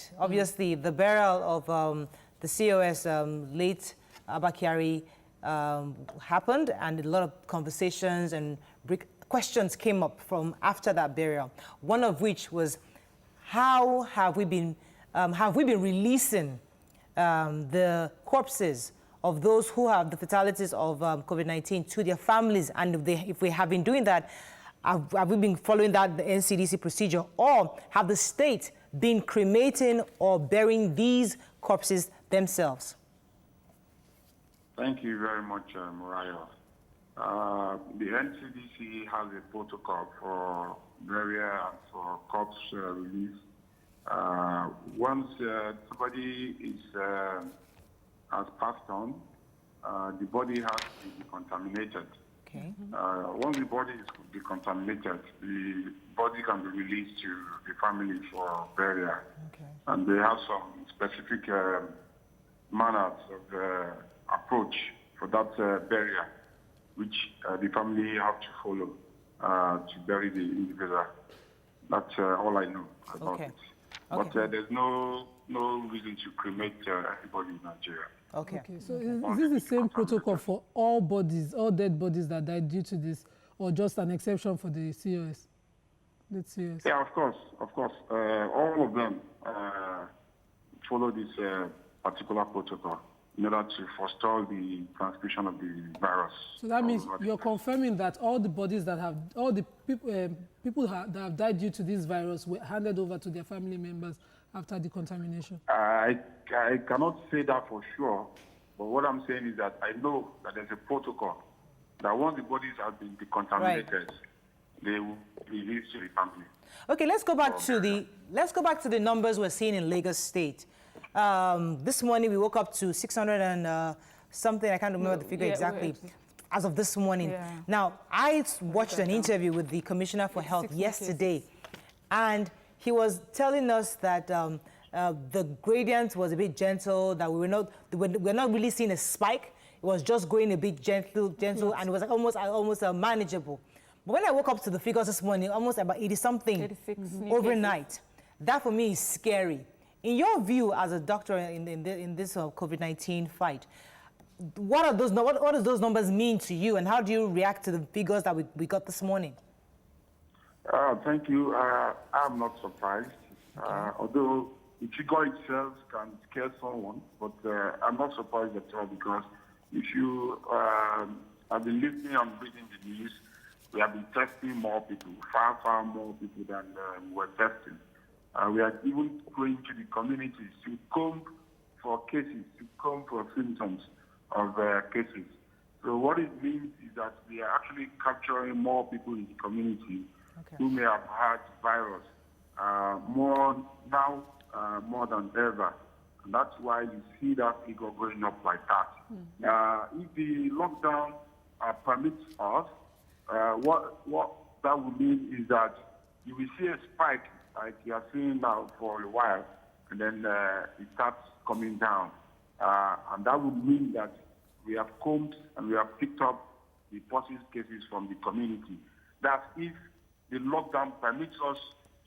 tonight. Obviously, the burial of the COS late Abakari happened, and a lot of conversations and questions came up from after that burial. One of which was, how have we been releasing the corpses of those who have the fatalities of COVID-19 to their families? And if we have been doing that, have we been following that, the NCDC procedure, or have the state been cremating or burying these corpses themselves? Thank you very much, Mariah. The NCDC has a protocol for burial and for corpse release. Once somebody has passed on, the body has to be contaminated. Okay. Once the body is decontaminated, the body can be released to the family for burial. Okay. And they have some specific manners of approach for that burial, which the family have to follow to bury the individual. That's all I know about it. But there's no reason to cremate anybody in Nigeria. Okay. So is this the same protocol for all bodies, all dead bodies that died due to this, or just an exception for the COS? Yeah, of course. All of them follow this particular protocol in order to forestall the transmission of the virus. So that means you're confirming that all the bodies that have, all the people that have died due to this virus were handed over to their family members after the contamination? I cannot say that for sure, but what I'm saying is that I know that there's a protocol that once the bodies have been decontaminated, they will be released to the family. Okay, let's go back to the numbers we're seeing in Lagos State. This morning we woke up to 600 and something. I can't remember the figure exactly. As of this morning. Yeah. Now, I watched an interview with the Commissioner for Health yesterday, and he was telling us that the gradient was a bit gentle, that we're not really seeing a spike. It was just going a bit gentle, and it was almost manageable. But when I woke up to the figures this morning, almost about 80-something overnight, that for me is scary. In your view, as a doctor in this COVID-19 fight, what does those numbers mean to you, and how do you react to the figures that we got this morning? Thank you. I'm not surprised, although the figure itself can scare someone, but I'm not surprised at all, because if you have been listening and reading the news, we have been testing more people, far more people than we were testing. We are even going to the communities to comb for cases, to comb for symptoms of cases. So what it means is that we are actually capturing more people in the community who may have had virus more than ever. And that's why you see that figure going up like that. If the lockdown permits us, what that would mean is that you will see a spike like you are seeing now for a while, and then it starts coming down. And that would mean that we have combed and we have picked up the positive cases from the community. That if the lockdown permits us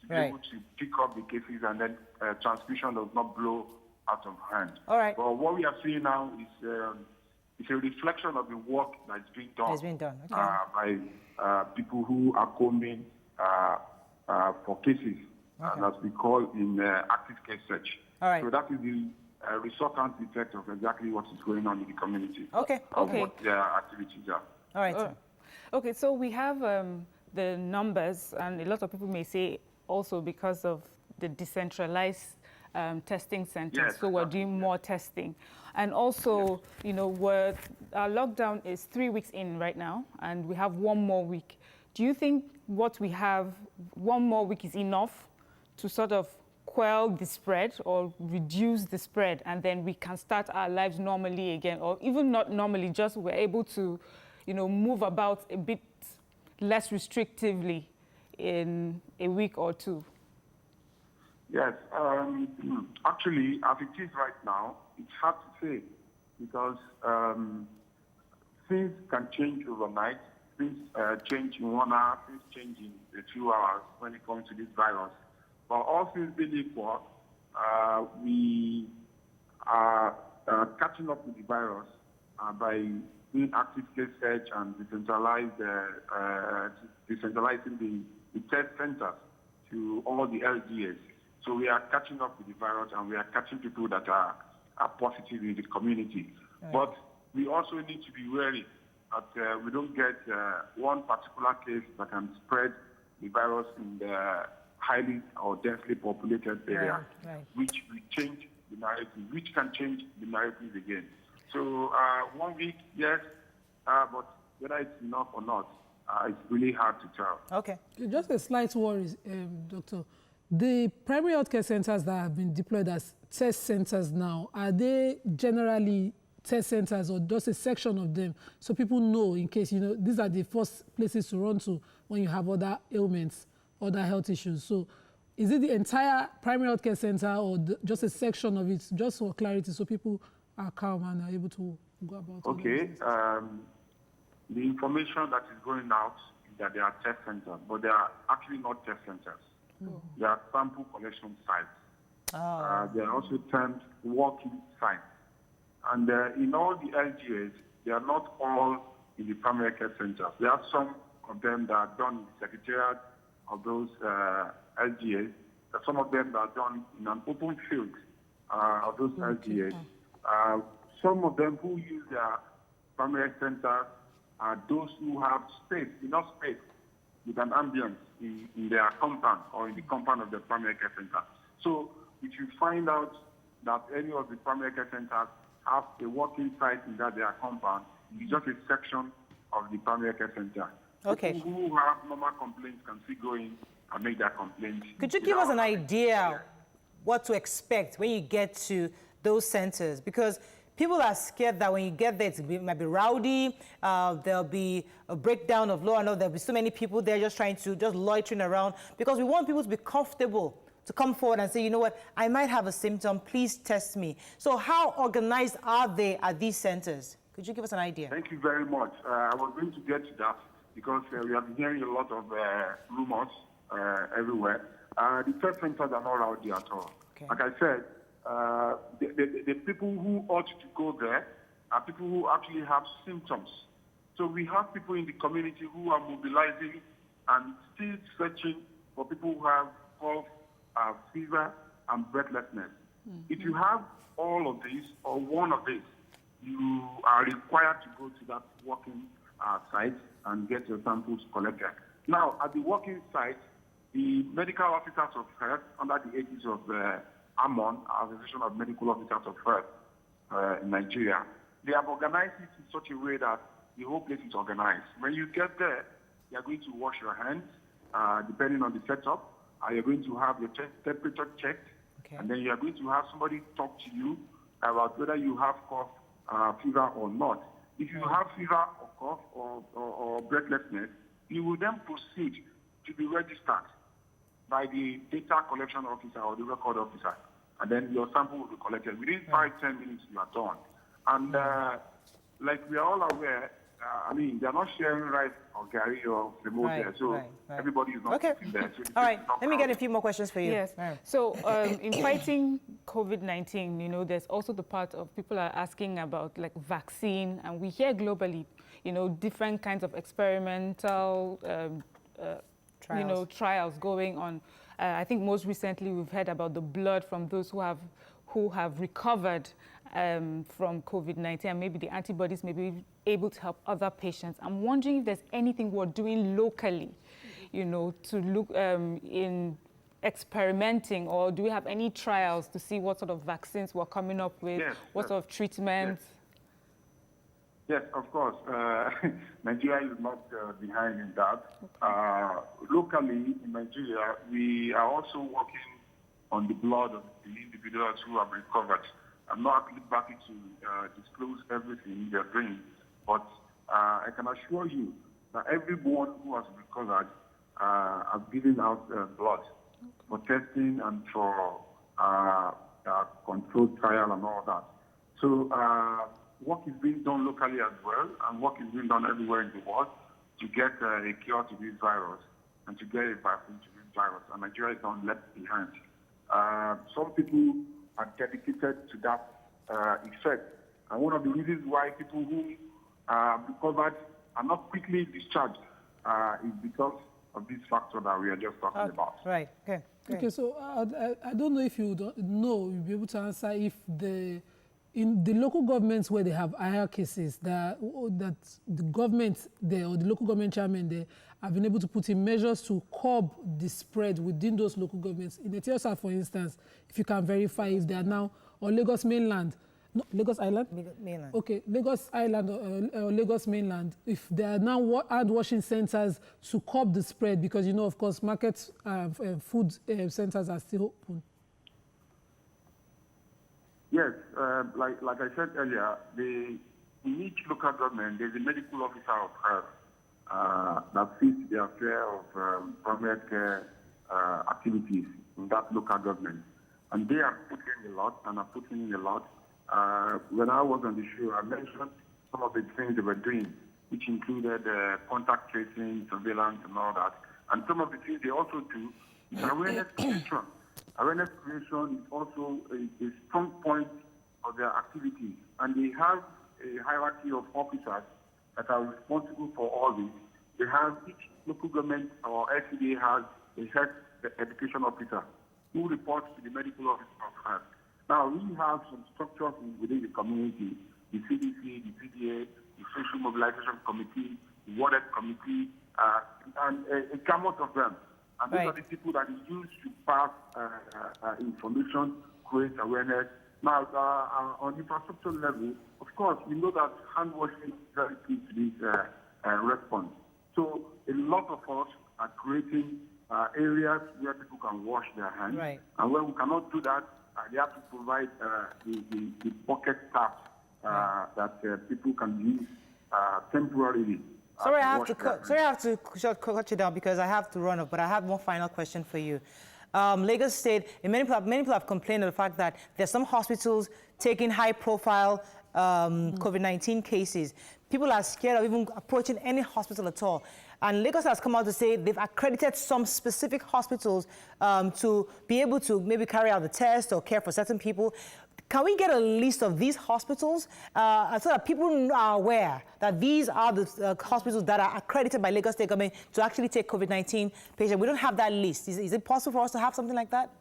to be able to pick up the cases, and then transmission does not blow out of hand. All right. But what we are seeing now is it's a reflection of the work that's being done, by people who are combing for cases, as we call in active case search. All right. So that is the resultant effect of exactly what is going on in the community. What their activities are. All right. Okay, so we have the numbers, and a lot of people may say also because of the decentralized testing centers, so we're doing more testing. And also, you know, our lockdown is 3 weeks in right now, and we have 1 more week. Do you think what we have, 1 more week, is enough to sort of quell the spread or reduce the spread, and then we can start our lives normally again, or even not normally, just we're able to, you know, move about a bit less restrictively in a week or 2? Yes, actually, as it is right now, it's hard to say, because things can change overnight. Things change in 1 hour, things change in 2 hours when it comes to this virus. But all things being equal, we are catching up with the virus by doing active case search and decentralizing the test centers to all the LGAs. So we are catching up with the virus, and we are catching people that are positive in the community. Right. But we also need to be wary that we don't get one particular case that can spread the virus in the highly or densely populated area, which will change the narrative, which can change the narrative again. So 1 week, yes, but whether it's enough or not, it's really hard to tell. Okay. Just a slight worry, Doctor. The primary healthcare centers that have been deployed as test centers now, are they generally test centers or just a section of them so people know in case, these are the first places to run to when you have other ailments, other health issues? So is it the entire primary healthcare center or just a section of it, just for clarity, so people are calm and are able to go about? Okay. The information that is going out is that they are test centers, but they are actually not test centers. Oh. They are sample collection sites. Oh. They are also termed walk-in sites. And in all the LGAs, they are not all in the primary care centers. There are some of them that are done in the secretariat of those LGAs. There are some of them that are done in an open field of those LGAs. Some of them who use their primary centers are those who have enough space with an ambience in their compound or in the compound of the primary care center. So if you find out that any of the primary care centers have a working site in their compound, it's just a section of the primary care center. Okay. People who have normal complaints can still go in and make their complaints. Could you give us an idea what to expect when you get to those centers? Because people are scared that when you get there, it might be rowdy, there'll be a breakdown of law. I know there'll be so many people there just loitering around, because we want people to be comfortable to come forward and say, you know what, I might have a symptom, please test me. So how organized are they at these centers? Could you give us an idea? Thank you very much. I was going to get to that because we have been hearing a lot of rumors everywhere. The test centers are not rowdy at all. Okay. Like I said, the people who ought to go there are people who actually have symptoms. So we have people in the community who are mobilizing and still searching for people who have cough, fever, and breathlessness. Mm-hmm. If you have all of these or one of these, you are required to go to that working site and get your samples collected. Now, at the working site, the medical officers of health, under the aegis of AMON, Association of Medical Officers of Health in Nigeria, they have organized it in such a way that the whole place is organized. When you get there, you are going to wash your hands, depending on the setup. You're going to have your temperature checked, okay. And then you are going to have somebody talk to you about whether you have cough, fever or not. If you have fever or cough or breathlessness, you will then proceed to be registered by the data collection officer or the record officer, and then your sample will be collected. Within 5-10 minutes, you are done. And like we are all aware, they're not sharing rice or gari or remote there, so everybody is not sitting there. So all right, let me get a few more questions for you. Yes. So in fighting COVID-19, there's also the part of people are asking about like vaccine, and we hear globally, different kinds of experimental trials going on. I think most recently we've heard about the blood from those who have recovered from COVID-19, and maybe the antibodies may be able to help other patients. I'm wondering if there's anything we're doing locally, to look in experimenting, or do we have any trials to see what sort of vaccines we're coming up with, what sort of treatments? Yes, of course. Nigeria is not behind in that. Okay. Locally in Nigeria, we are also working on the blood of the individuals who have recovered. I'm not at liberty to disclose everything they're doing, but I can assure you that everyone who has recovered has given out blood for testing and for controlled trial and all that. So work is being done locally as well, and work is being done everywhere in the world to get a cure to this virus and to get a vaccine to this virus. And Nigeria is not left behind. Some people are dedicated to that effect. And one of the reasons why people who are recovered are not quickly discharged is because of this factor that we are just talking about. Right. Okay. Okay. So I don't know if you don't know, you'll be able to answer if in the local governments where they have higher cases, that the government there or the local government chairman there have been able to put in measures to curb the spread within those local governments. In Ethiopia, for instance, if you can verify if they are now on Lagos mainland, no, Lagos Island? Mainland. Okay, Lagos Island or Lagos mainland, if there are now hand washing centers to curb the spread, because, you know, of course, market food centers are still open. Yes, like I said earlier, in each local government, there's a medical officer of health that sees the affair of primary care activities in that local government. And they are putting a lot and are putting in a lot. When I was on the show, I mentioned some of the things they were doing, which included contact tracing, surveillance, and all that. And some of the things they also do is awareness creation. Awareness creation is also a strong point of their activities. And they have a hierarchy of officers that are responsible for all this. They have, each local government or LCDA has a health education officer who reports to the medical officer of health. Now, we have some structures within the community, the CDC, the PDA, the Social Mobilization Committee, the Warded Committee, and a gamut of them. And those are the people that is used to pass information, create awareness. Now, on infrastructure level, of course, we know that hand washing is very key to this response. So a lot of us are creating areas where people can wash their hands. Right. And when we cannot do that, they have to provide the bucket taps that people can use temporarily. Sorry, I have to cut you down because I have to run off, but I have one final question for you. Lagos State, many people have complained of the fact that there's some hospitals taking high-profile COVID-19 cases. People are scared of even approaching any hospital at all. And Lagos has come out to say they've accredited some specific hospitals to be able to maybe carry out the test or care for certain people. Can we get a list of these hospitals so that people are aware that these are the hospitals that are accredited by Lagos State government to actually take COVID-19 patients? We don't have that list. Is it possible for us to have something like that?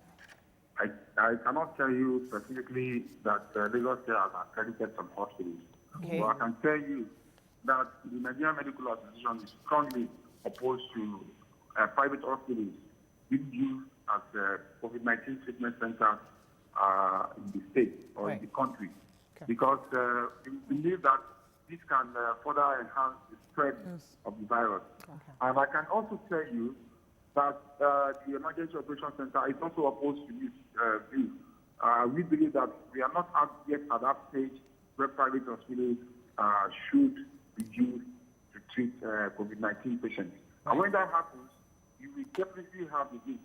I cannot tell you specifically that Lagos State has accredited some hospitals. Okay. But I can tell you that the Nigerian Medical Association is strongly opposed to private hospitals being used as COVID-19 treatment centers in the state or in the country, because we believe that this can further enhance the spread of the virus. And I can also tell you that the Emergency Operations Center is also opposed to this view. We believe that we are not yet at that stage where private hospitals should be used to treat COVID-19 patients. And when that happens, you will definitely have the list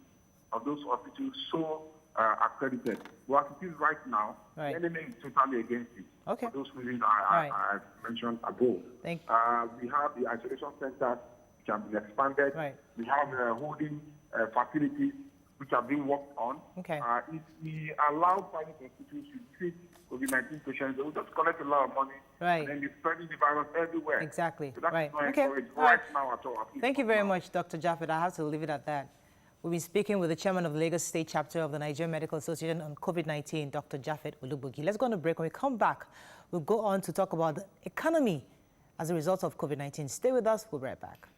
of those hospitals so accredited. Well, as it is right now, the NMA is totally against it. For those reasons I mentioned above. We have the isolation centers which have been expanded. We have holding facilities which are being worked on. If we allow private hospitals to treat COVID-19 patients, they will just collect a lot of money and then they're spreading the virus everywhere. Exactly. So that's not encouraged right now at all. Thank you very much, Dr. Japhet. I have to leave it at that. We've been speaking with the chairman of the Lagos State chapter of the Nigerian Medical Association on COVID-19, Dr. Japhet Olugbogi. Let's go on a break. When we come back, we'll go on to talk about the economy as a result of COVID-19. Stay with us. We'll be right back.